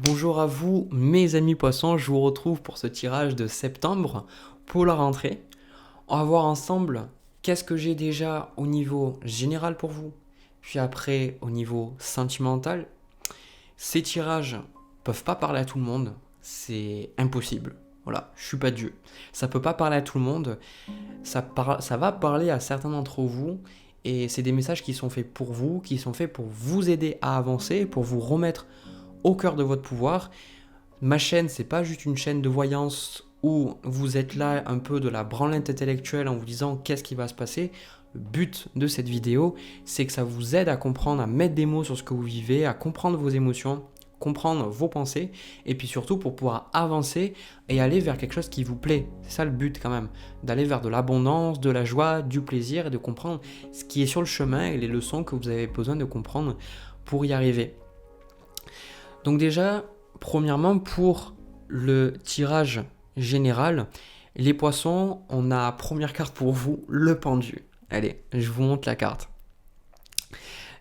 Bonjour à vous, mes amis poissons, je vous retrouve pour ce tirage de septembre pour la rentrée. On va voir ensemble qu'est-ce que j'ai déjà au niveau général pour vous, puis après au niveau sentimental. Ces tirages peuvent pas parler à tout le monde, c'est impossible. Voilà, je suis pas Dieu. Ça peut pas parler à tout le monde, ça va parler à certains d'entre vous et c'est des messages qui sont faits pour vous, qui sont faits pour vous aider à avancer, pour vous remettre au cœur de votre pouvoir. Ma chaîne, c'est pas juste une chaîne de voyance où vous êtes là un peu de la branlette intellectuelle en vous disant qu'est-ce qui va se passer. Le but de cette vidéo, c'est que ça vous aide à comprendre, à mettre des mots sur ce que vous vivez, à comprendre vos émotions, comprendre vos pensées, et puis surtout pour pouvoir avancer et aller vers quelque chose qui vous plaît. C'est ça le but quand même, d'aller vers de l'abondance, de la joie, du plaisir et de comprendre ce qui est sur le chemin et les leçons que vous avez besoin de comprendre pour y arriver. Donc déjà, premièrement, pour le tirage général, les poissons, on a première carte pour vous, le pendu. Allez, je vous montre la carte.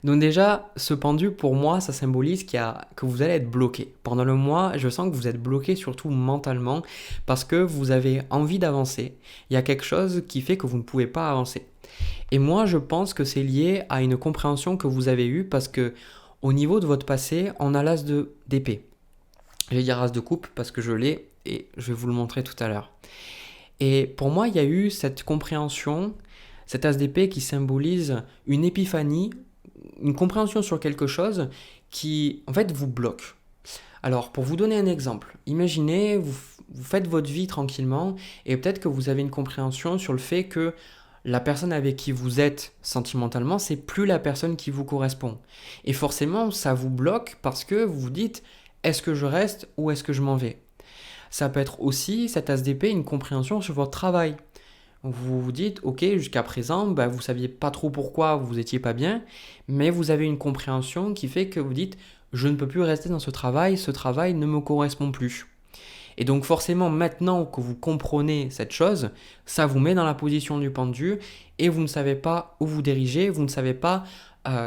Donc déjà, ce pendu, pour moi, ça symbolise que vous allez être bloqué. Pendant le mois, je sens que vous êtes bloqué, surtout mentalement, parce que vous avez envie d'avancer. Il y a quelque chose qui fait que vous ne pouvez pas avancer. Et moi, je pense que c'est lié à une compréhension que vous avez eue, parce que au niveau de votre passé, on a l'as d'épée. Je vais dire as de coupe parce que je l'ai et je vais vous le montrer tout à l'heure. Et pour moi, il y a eu cette compréhension, cet as d'épée qui symbolise une épiphanie, une compréhension sur quelque chose qui, en fait, vous bloque. Alors, pour vous donner un exemple, imaginez, vous faites votre vie tranquillement et peut-être que vous avez une compréhension sur le fait que la personne avec qui vous êtes sentimentalement, c'est plus la personne qui vous correspond. Et forcément, ça vous bloque parce que vous vous dites, est-ce que je reste ou est-ce que je m'en vais? Ça peut être aussi, cet as d'épée, une compréhension sur votre travail. Vous vous dites, ok, jusqu'à présent, vous ne saviez pas trop pourquoi vous n'étiez pas bien, mais vous avez une compréhension qui fait que vous dites, je ne peux plus rester dans ce travail ne me correspond plus. Et donc forcément, maintenant que vous comprenez cette chose, ça vous met dans la position du pendu et vous ne savez pas où vous dirigez, vous ne savez pas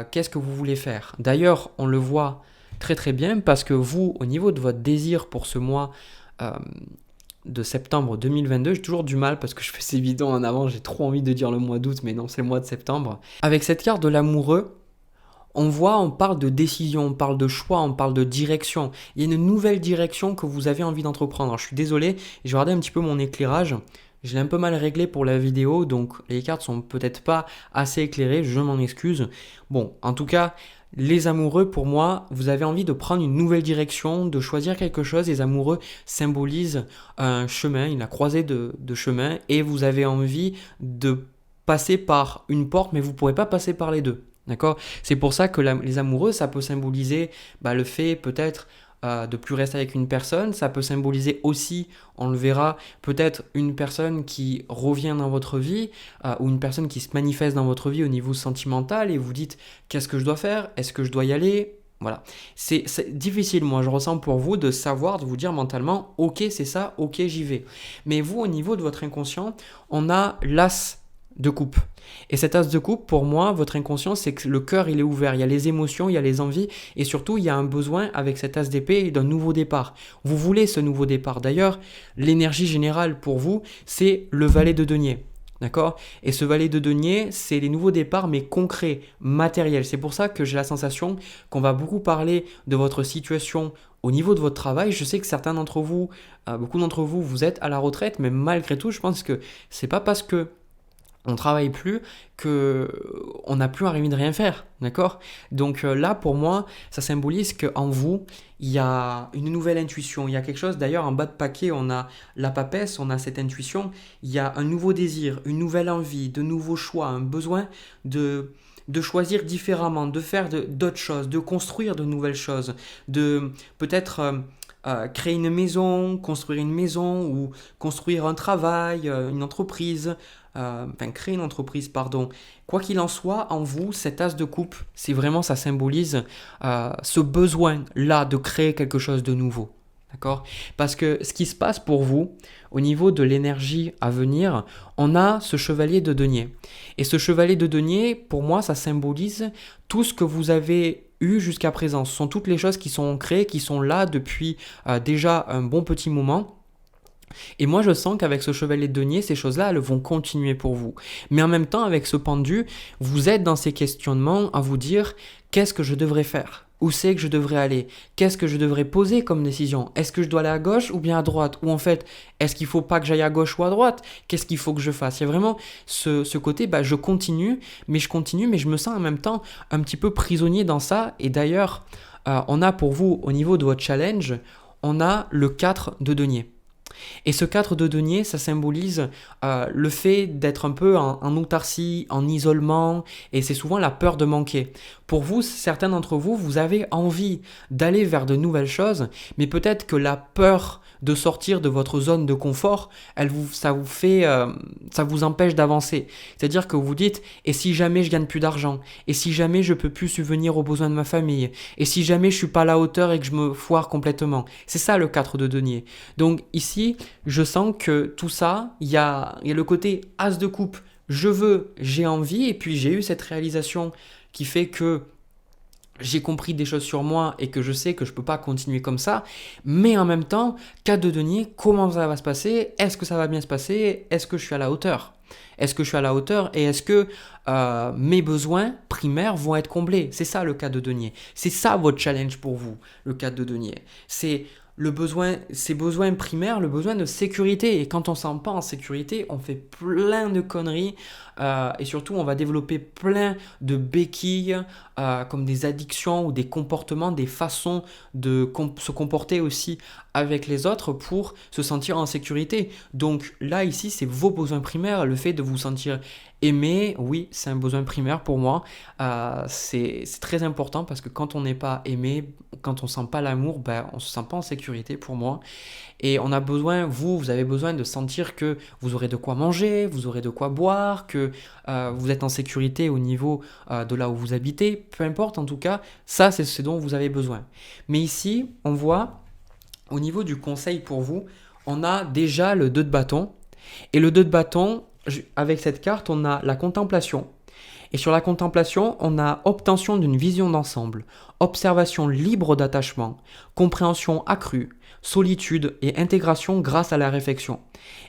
qu'est-ce que vous voulez faire. D'ailleurs, on le voit très très bien parce que vous, au niveau de votre désir pour ce mois euh, de septembre 2022, j'ai toujours du mal parce que je fais ces vidéos en avant, j'ai trop envie de dire le mois d'août, mais non, c'est le mois de septembre. Avec cette carte de l'amoureux, on parle de décision, on parle de choix, on parle de direction. Il y a une nouvelle direction que vous avez envie d'entreprendre. Alors, je suis désolé, j'ai regardé un petit peu mon éclairage. Je l'ai un peu mal réglé pour la vidéo, donc les cartes sont peut-être pas assez éclairées, je m'en excuse. Bon, en tout cas, les amoureux, pour moi, vous avez envie de prendre une nouvelle direction, de choisir quelque chose. Les amoureux symbolisent un chemin, une croisée de chemin, et vous avez envie de passer par une porte, mais vous ne pourrez pas passer par les deux. D'accord? C'est pour ça que les amoureux, ça peut symboliser le fait peut-être de plus rester avec une personne. Ça peut symboliser aussi, on le verra, peut-être une personne qui revient dans votre vie ou une personne qui se manifeste dans votre vie au niveau sentimental et vous dites qu'est-ce que je dois faire? Est-ce que je dois y aller? Voilà. C'est difficile, moi, je ressens pour vous de savoir, de vous dire mentalement, ok, c'est ça, ok, j'y vais. Mais vous, au niveau de votre inconscient, on a l'as de coupe. Et cet as de coupe, pour moi, votre inconscient, c'est que le cœur, il est ouvert. Il y a les émotions, il y a les envies, et surtout, il y a un besoin avec cet as d'épée d'un nouveau départ. Vous voulez ce nouveau départ. D'ailleurs, l'énergie générale pour vous, c'est le valet de denier. D'accord? Et ce valet de denier, c'est les nouveaux départs, mais concrets, matériels. C'est pour ça que j'ai la sensation qu'on va beaucoup parler de votre situation au niveau de votre travail. Je sais que certains d'entre vous, beaucoup d'entre vous, vous êtes à la retraite, mais malgré tout, je pense que c'est pas parce que on travaille plus que on n'a plus envie de rien faire, d'accord? Donc là, pour moi, ça symbolise qu'en vous, il y a une nouvelle intuition, il y a quelque chose, d'ailleurs en bas de paquet, on a la papesse, on a cette intuition, il y a un nouveau désir, une nouvelle envie, de nouveaux choix, un besoin de choisir différemment, de faire d'autres choses, de construire de nouvelles choses, de peut-être créer une maison, construire une maison ou construire un travail, une entreprise, créer une entreprise, pardon. Quoi qu'il en soit, en vous, cet as de coupe, c'est vraiment, ça symbolise ce besoin-là de créer quelque chose de nouveau. D'accord? Parce que ce qui se passe pour vous, au niveau de l'énergie à venir, on a ce chevalier de denier. Et ce chevalier de denier, pour moi, ça symbolise tout ce que vous avez eu jusqu'à présent. Ce sont toutes les choses qui sont ancrées, qui sont là depuis déjà un bon petit moment. Et moi, je sens qu'avec ce chevalier de denier, ces choses-là, elles vont continuer pour vous. Mais en même temps, avec ce pendu, vous êtes dans ces questionnements à vous dire, qu'est-ce que je devrais faire? Où c'est que je devrais aller? Qu'est-ce que je devrais poser comme décision? Est-ce que je dois aller à gauche ou bien à droite? Ou en fait, est-ce qu'il ne faut pas que j'aille à gauche ou à droite? Qu'est-ce qu'il faut que je fasse? Il y a vraiment ce côté, je continue, mais je me sens en même temps un petit peu prisonnier dans ça. Et d'ailleurs, on a pour vous, au niveau de votre challenge, on a le 4 de denier. Et ce 4 de denier, ça symbolise le fait d'être un peu en autarcie, en isolement, et c'est souvent la peur de manquer. Pour vous, certains d'entre vous, vous avez envie d'aller vers de nouvelles choses, mais peut-être que la peur de sortir de votre zone de confort, ça vous empêche d'avancer. C'est-à-dire que vous vous dites, et si jamais je gagne plus d'argent, et si jamais je peux plus subvenir aux besoins de ma famille, et si jamais je suis pas à la hauteur et que je me foire complètement. C'est ça le 4 de denier. Donc ici, je sens que tout ça, il y a le côté as de coupe, je veux, j'ai envie, et puis j'ai eu cette réalisation qui fait que j'ai compris des choses sur moi et que je sais que je ne peux pas continuer comme ça, mais en même temps, 4 de denier, comment ça va se passer? Est-ce que ça va bien se passer? Est-ce que je suis à la hauteur? Est-ce que je suis à la hauteur et est-ce que mes besoins primaires vont être comblés? C'est ça le 4 de denier. C'est ça votre challenge pour vous, le 4 de denier. C'est ces besoins primaires, le besoin de sécurité. Et quand on ne se sent pas en sécurité, on fait plein de conneries et surtout on va développer plein de béquilles comme des addictions ou des comportements, des façons de se comporter aussi avec les autres pour se sentir en sécurité. Donc là, ici, c'est vos besoins primaires, le fait de vous sentir aimé, oui, c'est un besoin primaire pour moi. C'est très important parce que quand on n'est pas aimé, quand on ne sent pas l'amour, on ne se sent pas en sécurité pour moi. Et on a besoin, vous avez besoin de sentir que vous aurez de quoi manger, vous aurez de quoi boire, que vous êtes en sécurité au niveau de là où vous habitez. Peu importe, en tout cas, ça, c'est ce dont vous avez besoin. Mais ici, on voit, au niveau du conseil pour vous, on a déjà le 2 de bâton. Et le 2 de bâton, avec cette carte, on a la contemplation. Et sur la contemplation, on a obtention d'une vision d'ensemble, observation libre d'attachement, compréhension accrue, solitude et intégration grâce à la réflexion.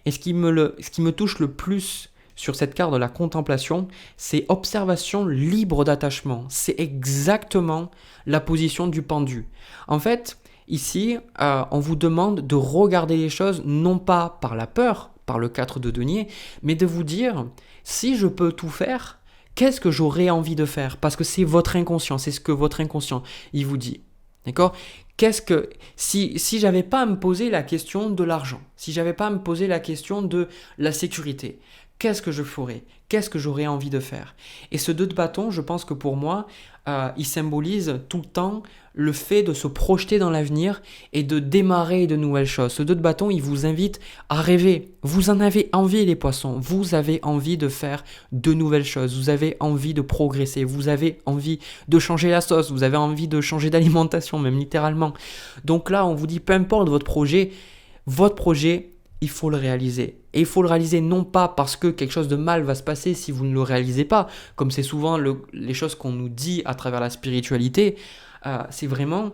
Et ce qui me touche le plus sur cette carte de la contemplation, c'est observation libre d'attachement. C'est exactement la position du pendu. En fait, ici, on vous demande de regarder les choses non pas par la peur, par le 4 de denier, mais de vous dire, si je peux tout faire, qu'est-ce que j'aurais envie de faire? Parce que c'est votre inconscient, c'est ce que votre inconscient, il vous dit. D'accord? Si j'avais pas à me poser la question de l'argent, si j'avais pas à me poser la question de la sécurité, qu'est-ce que je ferais? Qu'est-ce que j'aurais envie de faire? Et ce 2 de bâton, je pense que pour moi, il symbolise tout le temps le fait de se projeter dans l'avenir et de démarrer de nouvelles choses. Ce 2 de bâton, il vous invite à rêver. Vous en avez envie, les poissons. Vous avez envie de faire de nouvelles choses. Vous avez envie de progresser. Vous avez envie de changer la sauce. Vous avez envie de changer d'alimentation, même littéralement. Donc là, on vous dit, peu importe votre projet, il faut le réaliser. Et il faut le réaliser non pas parce que quelque chose de mal va se passer si vous ne le réalisez pas, comme c'est souvent les choses qu'on nous dit à travers la spiritualité. C'est vraiment,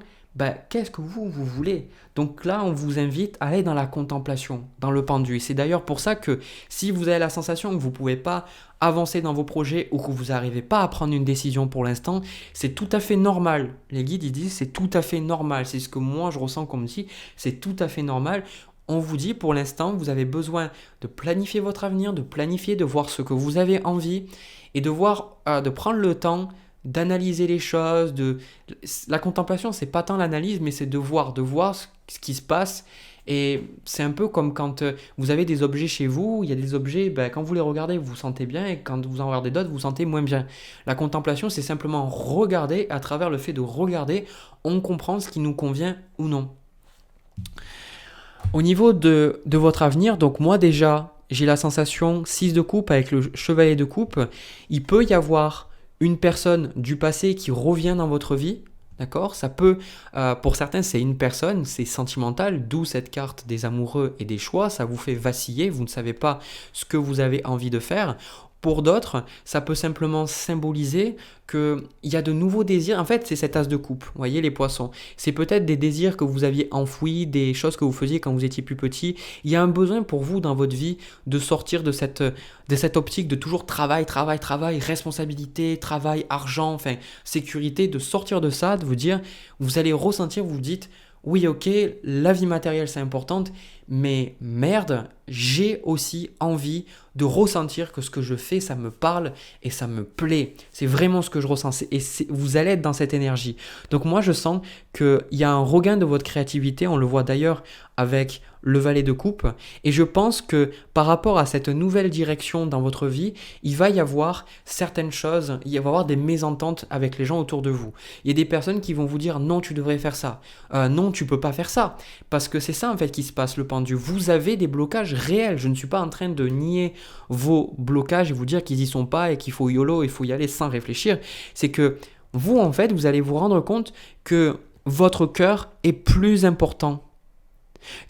qu'est-ce que vous voulez? Donc là, on vous invite à aller dans la contemplation, dans le pendu. Et c'est d'ailleurs pour ça que si vous avez la sensation que vous ne pouvez pas avancer dans vos projets ou que vous n'arrivez pas à prendre une décision pour l'instant, c'est tout à fait normal. Les guides, ils disent c'est tout à fait normal. C'est ce que moi, je ressens qu'on me dit, c'est tout à fait normal. On vous dit pour l'instant, vous avez besoin de planifier votre avenir, de planifier, de voir ce que vous avez envie et de prendre le temps d'analyser les choses. La contemplation, c'est pas tant l'analyse, mais c'est de voir ce qui se passe. Et c'est un peu comme quand vous avez des objets chez vous, il y a des objets, quand vous les regardez, vous vous sentez bien, et quand vous en regardez d'autres, vous vous sentez moins bien. La contemplation, c'est simplement regarder, à travers le fait de regarder, on comprend ce qui nous convient ou non. Au niveau de votre avenir, donc moi déjà, j'ai la sensation 6 de coupe avec le chevalier de coupe. Il peut y avoir une personne du passé qui revient dans votre vie, d'accord? Ça peut, pour certains, c'est une personne, c'est sentimental, d'où cette carte des amoureux et des choix. Ça vous fait vaciller, vous ne savez pas ce que vous avez envie de faire. Pour d'autres, ça peut simplement symboliser qu'il y a de nouveaux désirs. En fait, c'est cet as de coupe, vous voyez les poissons. C'est peut-être des désirs que vous aviez enfouis, des choses que vous faisiez quand vous étiez plus petit. Il y a un besoin pour vous dans votre vie de sortir de cette optique de toujours travail, travail, travail, responsabilité, travail, argent, enfin sécurité, de sortir de ça, de vous dire, vous allez ressentir, vous vous dites, oui, ok, la vie matérielle c'est importante, mais merde, j'ai aussi envie de ressentir que ce que je fais, ça me parle et ça me plaît. C'est vraiment ce que je ressens et vous allez être dans cette énergie. Donc moi, je sens qu'il y a un regain de votre créativité, on le voit d'ailleurs avec le valet de coupe, et je pense que par rapport à cette nouvelle direction dans votre vie, il va y avoir certaines choses, il va y avoir des mésententes avec les gens autour de vous. Il y a des personnes qui vont vous dire non, tu devrais faire ça, non, tu peux pas faire ça, parce que c'est ça en fait qui se passe, le pendu. Vous avez des blocages réels. Je ne suis pas en train de nier vos blocages et vous dire qu'ils y sont pas et qu'il faut YOLO, il faut y aller sans réfléchir. C'est que vous en fait, vous allez vous rendre compte que votre cœur est plus important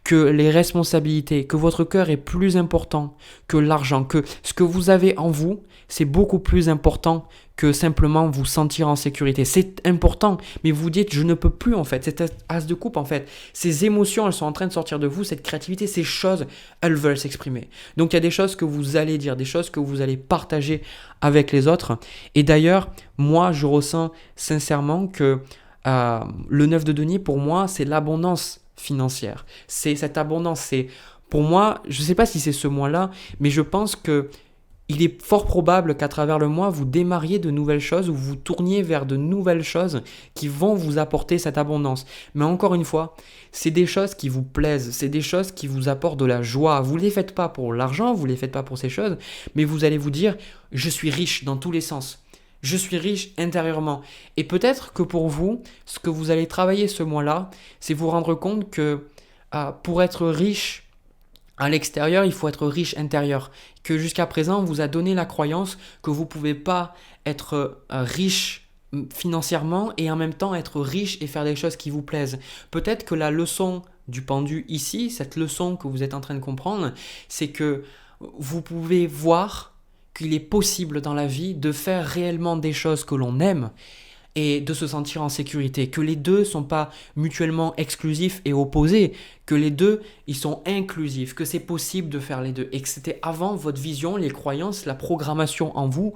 que les responsabilités, que votre cœur est plus important que l'argent, que ce que vous avez en vous, c'est beaucoup plus important que simplement vous sentir en sécurité. C'est important, mais vous dites, je ne peux plus en fait, cet as de coupe en fait, ces émotions, elles sont en train de sortir de vous, cette créativité, ces choses, elles veulent s'exprimer. Donc il y a des choses que vous allez dire, des choses que vous allez partager avec les autres. Et d'ailleurs, moi, je ressens sincèrement que le 9 de denier, pour moi, c'est l'abondance financière. C'est cette abondance. C'est, pour moi, je ne sais pas si c'est ce mois-là, mais je pense que il est fort probable qu'à travers le mois, vous démarriez de nouvelles choses ou vous tourniez vers de nouvelles choses qui vont vous apporter cette abondance. Mais encore une fois, c'est des choses qui vous plaisent, c'est des choses qui vous apportent de la joie. Vous ne les faites pas pour l'argent, vous ne les faites pas pour ces choses, mais vous allez vous dire, je suis riche dans tous les sens. Je suis riche intérieurement. Et peut-être que pour vous, ce que vous allez travailler ce mois-là, c'est vous rendre compte que pour être riche à l'extérieur, il faut être riche intérieur. Que jusqu'à présent, on vous a donné la croyance que vous ne pouvez pas être riche financièrement et en même temps être riche et faire des choses qui vous plaisent. Peut-être que la leçon du pendu ici, cette leçon que vous êtes en train de comprendre, c'est que vous pouvez voir qu'il est possible dans la vie de faire réellement des choses que l'on aime et de se sentir en sécurité, que les deux ne sont pas mutuellement exclusifs et opposés, que les deux, ils sont inclusifs, que c'est possible de faire les deux, et que c'était avant votre vision, les croyances, la programmation en vous.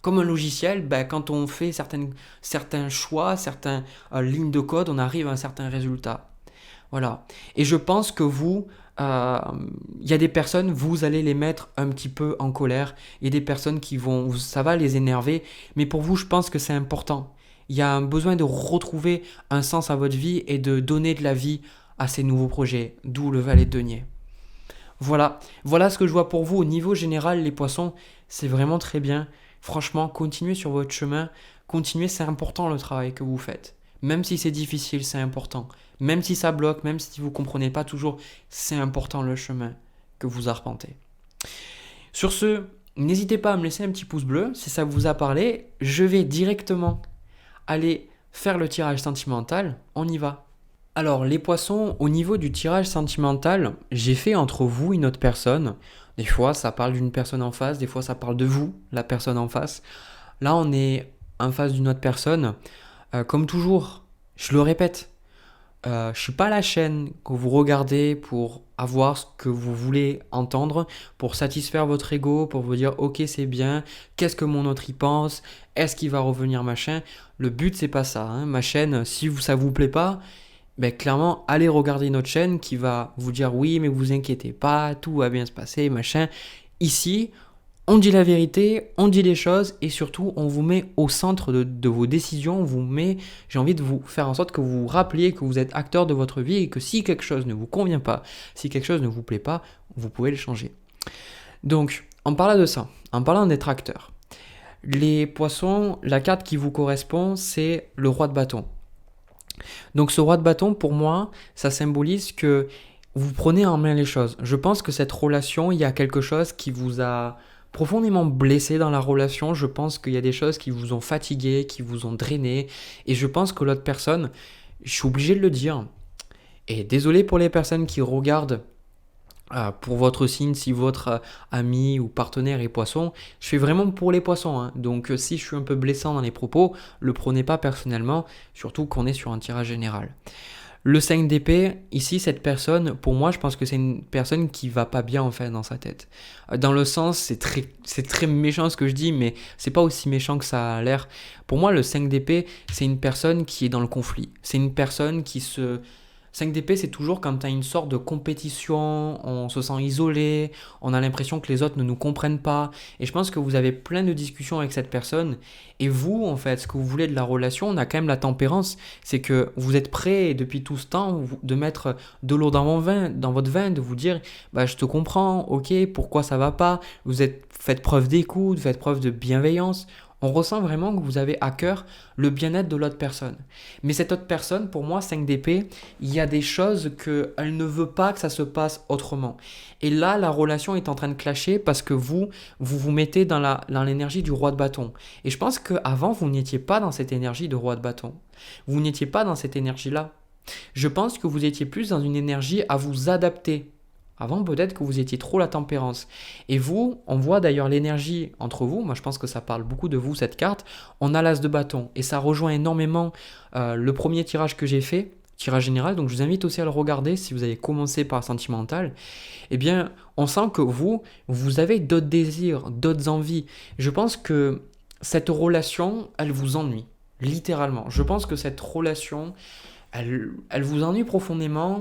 Comme un logiciel, quand on fait certains choix, certaines lignes de code, on arrive à un certain résultat. Voilà. Et je pense que vous, il y a des personnes, vous allez les mettre un petit peu en colère. Il y a des personnes ça va les énerver. Mais pour vous, je pense que c'est important. Il y a un besoin de retrouver un sens à votre vie et de donner de la vie à ces nouveaux projets. D'où le valet de denier. Voilà ce que je vois pour vous. Au niveau général, les poissons, c'est vraiment très bien. Franchement, continuez sur votre chemin. Continuez, c'est important le travail que vous faites. Même si c'est difficile, c'est important. Même si ça bloque, même si vous ne comprenez pas toujours, c'est important le chemin que vous arpentez. Sur ce, n'hésitez pas à me laisser un petit pouce bleu si ça vous a parlé. Je vais directement aller faire le tirage sentimental. On y va. Alors, les poissons, au niveau du tirage sentimental, j'ai fait entre vous et une autre personne. Des fois, ça parle d'une personne en face. Des fois, ça parle de vous, la personne en face. Là, on est en face d'une autre personne. Comme toujours, je le répète, je ne suis pas la chaîne que vous regardez pour avoir ce que vous voulez entendre, pour satisfaire votre ego, pour vous dire ok c'est bien, qu'est-ce que mon autre y pense, est-ce qu'il va revenir machin. Le but c'est pas ça, hein. Ma chaîne, si ça vous plaît pas, clairement allez regarder notre chaîne qui va vous dire oui mais vous inquiétez pas, tout va bien se passer machin. Ici, on dit la vérité, on dit les choses et surtout on vous met au centre de vos décisions, j'ai envie de vous faire en sorte que vous vous rappeliez que vous êtes acteur de votre vie et que si quelque chose ne vous convient pas, si quelque chose ne vous plaît pas, vous pouvez le changer. Donc, en parlant de ça, en parlant d'être acteur, les poissons, la carte qui vous correspond, c'est le roi de bâton. Donc ce roi de bâton, pour moi, ça symbolise que vous prenez en main les choses. Je pense que cette relation, il y a quelque chose qui vous a profondément blessé dans la relation. Je pense qu'il y a des choses qui vous ont fatigué, qui vous ont drainé. Et je pense que l'autre personne, je suis obligé de le dire, et désolé pour les personnes qui regardent pour votre signe, si votre ami ou partenaire est poisson, je fais vraiment pour les poissons, hein. Donc si je suis un peu blessant dans les propos, le prenez pas personnellement, surtout qu'on est sur un tirage général. Le 5 d'épée, ici, cette personne, pour moi, je pense que c'est une personne qui va pas bien en fait dans sa tête. Dans le sens, c'est très méchant ce que je dis, mais c'est pas aussi méchant que ça a l'air. Pour moi, le 5 d'épée, c'est une personne qui est dans le conflit. C'est une personne qui se 5 d'épée, c'est toujours quand tu as une sorte de compétition, on se sent isolé, on a l'impression que les autres ne nous comprennent pas. Et je pense que vous avez plein de discussions avec cette personne. Et vous, en fait, ce que vous voulez de la relation, on a quand même la tempérance. C'est que vous êtes prêt depuis tout ce temps de mettre de l'eau dans votre vin, de vous dire, bah, je te comprends, ok, pourquoi ça va pas. Faites preuve d'écoute, faites preuve de bienveillance. On ressent vraiment que vous avez à cœur le bien-être de l'autre personne. Mais cette autre personne, pour moi, 5 d'épée, il y a des choses qu'elle ne veut pas que ça se passe autrement. Et là, la relation est en train de clasher parce que vous mettez dans l'énergie du roi de bâton. Et je pense qu'avant, vous n'étiez pas dans cette énergie de roi de bâton. Vous n'étiez pas dans cette énergie-là. Je pense que vous étiez plus dans une énergie à vous adapter. Avant, peut-être que vous étiez trop la tempérance. Et vous, on voit d'ailleurs l'énergie entre vous. Moi, je pense que ça parle beaucoup de vous, cette carte. On a l'as de bâton. Et ça rejoint énormément le premier tirage que j'ai fait, tirage général. Donc, je vous invite aussi à le regarder si vous avez commencé par sentimental. Eh bien, on sent que vous avez d'autres désirs, d'autres envies. Je pense que cette relation, elle vous ennuie. Littéralement. Je pense que cette relation, elle vous ennuie profondément.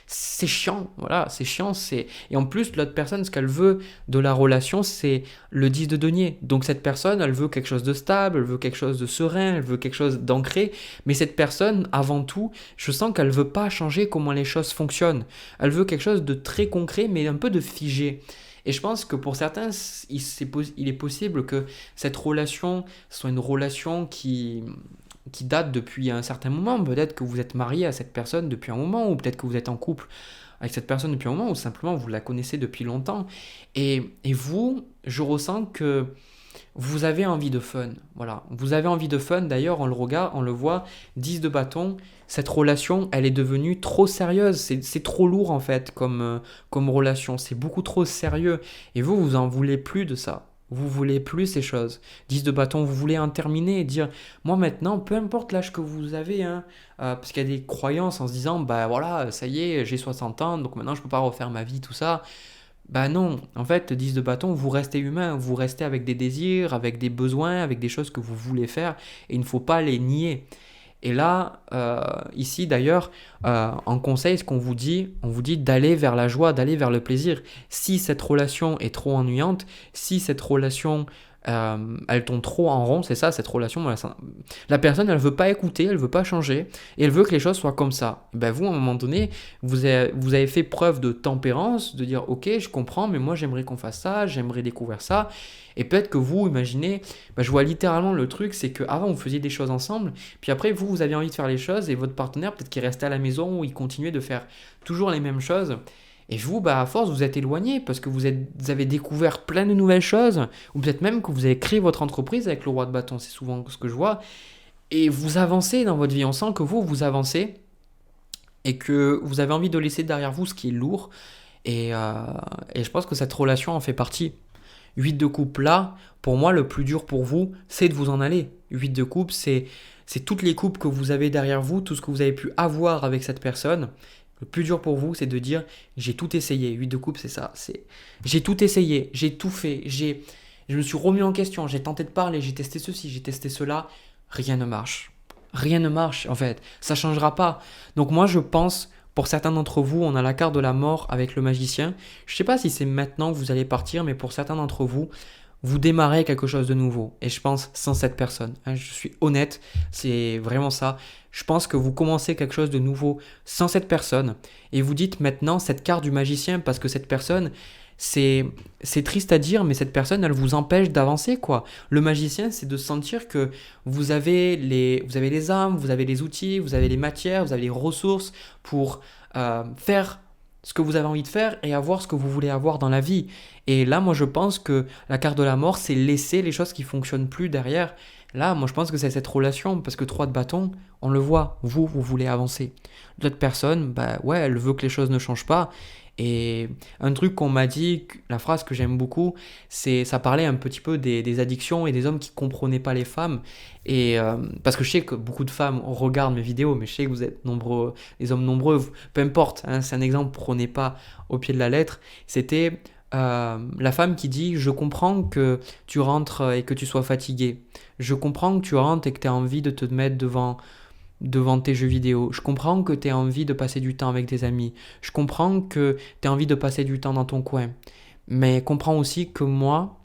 C'est chiant, voilà, c'est chiant. Et en plus, l'autre personne, ce qu'elle veut de la relation, c'est le 10 de denier. Donc cette personne, elle veut quelque chose de stable, elle veut quelque chose de serein, elle veut quelque chose d'ancré. Mais cette personne, avant tout, je sens qu'elle veut pas changer comment les choses fonctionnent. Elle veut quelque chose de très concret, mais un peu de figé. Et je pense que pour certains, il est possible que cette relation soit une relation qui date depuis un certain moment. Peut-être que vous êtes marié à cette personne depuis un moment, ou peut-être que vous êtes en couple avec cette personne depuis un moment, ou simplement vous la connaissez depuis longtemps. Et vous, je ressens que vous avez envie de fun. Voilà, vous avez envie de fun. D'ailleurs, on le regarde, on le voit, 10 de bâton. Cette relation, elle est devenue trop sérieuse. C'est trop lourd en fait comme relation. C'est beaucoup trop sérieux. Et vous en voulez plus de ça. Vous voulez plus ces choses. 10 de bâton, vous voulez en terminer et dire, moi maintenant, peu importe l'âge que vous avez, hein, parce qu'il y a des croyances en se disant, bah voilà, ça y est, j'ai 60 ans, donc maintenant je peux pas refaire ma vie, tout ça. Bah non, en fait, 10 de bâton, vous restez humain, vous restez avec des désirs, avec des besoins, avec des choses que vous voulez faire, et il ne faut pas les nier. Et là, ici d'ailleurs, en conseil, ce qu'on vous dit, on vous dit d'aller vers la joie, d'aller vers le plaisir. Si cette relation est trop ennuyante, si cette relation, elle tourne trop en rond, c'est ça, cette relation, la personne, elle veut pas écouter, elle veut pas changer, et elle veut que les choses soient comme ça. Et ben vous, à un moment donné, vous avez fait preuve de tempérance, de dire, ok, je comprends, mais moi j'aimerais qu'on fasse ça, j'aimerais découvrir ça. Et peut-être que vous, imaginez, je vois littéralement le truc, c'est qu'avant vous faisiez des choses ensemble, puis après vous avez envie de faire les choses, et votre partenaire, peut-être qu'il restait à la maison, ou il continuait de faire toujours les mêmes choses. Et vous, à force, vous êtes éloigné parce que vous avez découvert plein de nouvelles choses, ou peut-être même que vous avez créé votre entreprise avec le roi de bâton, c'est souvent ce que je vois, et vous avancez dans votre vie. On sent que vous avancez, et que vous avez envie de laisser derrière vous ce qui est lourd, et je pense que cette relation en fait partie. 8 de coupe là, pour moi, le plus dur pour vous, c'est de vous en aller. 8 de coupe, c'est toutes les coupes que vous avez derrière vous, tout ce que vous avez pu avoir avec cette personne. Le plus dur pour vous, c'est de dire j'ai tout essayé. 8 de coupe, c'est ça. J'ai tout essayé, j'ai tout fait, je me suis remis en question, j'ai tenté de parler, j'ai testé ceci, j'ai testé cela. Rien ne marche. Rien ne marche, en fait. Ça ne changera pas. Donc moi, je pense, pour certains d'entre vous, on a la carte de la mort avec le magicien. Je ne sais pas si c'est maintenant que vous allez partir, mais pour certains d'entre vous, vous démarrez quelque chose de nouveau. Et je pense sans cette personne. Je suis honnête, c'est vraiment ça. Je pense que vous commencez quelque chose de nouveau sans cette personne. Et vous dites maintenant cette carte du magicien parce que cette personne, c'est triste à dire, mais cette personne, elle vous empêche d'avancer, quoi. Le magicien, c'est de sentir que vous avez les armes, vous avez les outils, vous avez les matières, vous avez les ressources pour faire ce que vous avez envie de faire et avoir ce que vous voulez avoir dans la vie. Et là, moi, je pense que la carte de la mort, c'est laisser les choses qui fonctionnent plus derrière. Là, moi, je pense que c'est cette relation, parce que 3 de bâton, on le voit, vous voulez avancer. L'autre personne, bah ouais, elle veut que les choses ne changent pas. Et un truc qu'on m'a dit, la phrase que j'aime beaucoup, c'est ça parlait un petit peu des addictions et des hommes qui comprenaient pas les femmes. Et parce que je sais que beaucoup de femmes regardent mes vidéos, mais je sais que vous êtes nombreux, les hommes nombreux, peu importe, hein, c'est un exemple, prenez pas au pied de la lettre. C'était la femme qui dit: je comprends que tu rentres et que tu sois fatigué. Je comprends que tu rentres et que tu as envie de te mettre devant tes jeux vidéo. Je comprends que tu as envie de passer du temps avec tes amis. Je comprends que tu as envie de passer du temps dans ton coin. Mais comprends aussi que moi,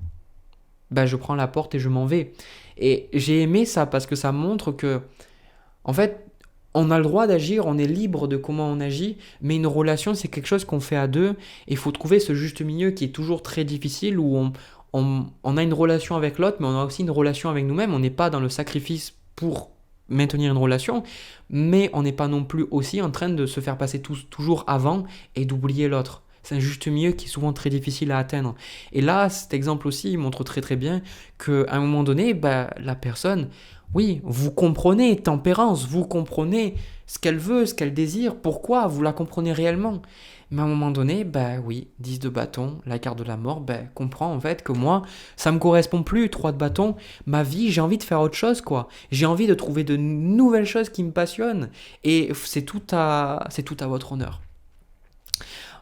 bah, je prends la porte et je m'en vais. Et j'ai aimé ça parce que ça montre que, en fait, on a le droit d'agir, on est libre de comment on agit, mais une relation, c'est quelque chose qu'on fait à deux, et il faut trouver ce juste milieu qui est toujours très difficile, où on a une relation avec l'autre, mais on a aussi une relation avec nous-mêmes. On n'est pas dans le sacrifice pour maintenir une relation, mais on n'est pas non plus aussi en train de se faire passer toujours avant et d'oublier l'autre. C'est un juste milieu qui est souvent très difficile à atteindre. Et là, cet exemple aussi il montre très très bien qu'à un moment donné, bah, la personne, oui, vous comprenez tempérance, vous comprenez ce qu'elle veut, ce qu'elle désire, pourquoi, vous la comprenez réellement. Mais à un moment donné, bah oui, 10 de bâton, la carte de la mort, bah comprends en fait que moi, ça me correspond plus, 3 de bâton, ma vie, j'ai envie de faire autre chose quoi. J'ai envie de trouver de nouvelles choses qui me passionnent et c'est tout à votre honneur.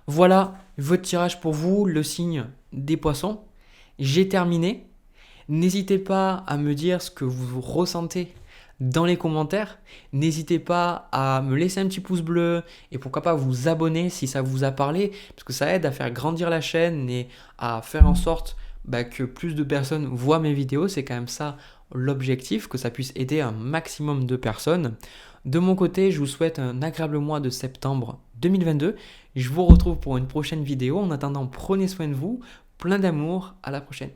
Voilà votre tirage pour vous, le signe des poissons. J'ai terminé. N'hésitez pas à me dire ce que vous ressentez dans les commentaires. N'hésitez pas à me laisser un petit pouce bleu et pourquoi pas vous abonner si ça vous a parlé, parce que ça aide à faire grandir la chaîne et à faire en sorte que plus de personnes voient mes vidéos. C'est quand même ça l'objectif, que ça puisse aider un maximum de personnes. De mon côté, je vous souhaite un agréable mois de septembre 2022. Je vous retrouve pour une prochaine vidéo. En attendant, prenez soin de vous. Plein d'amour. À la prochaine.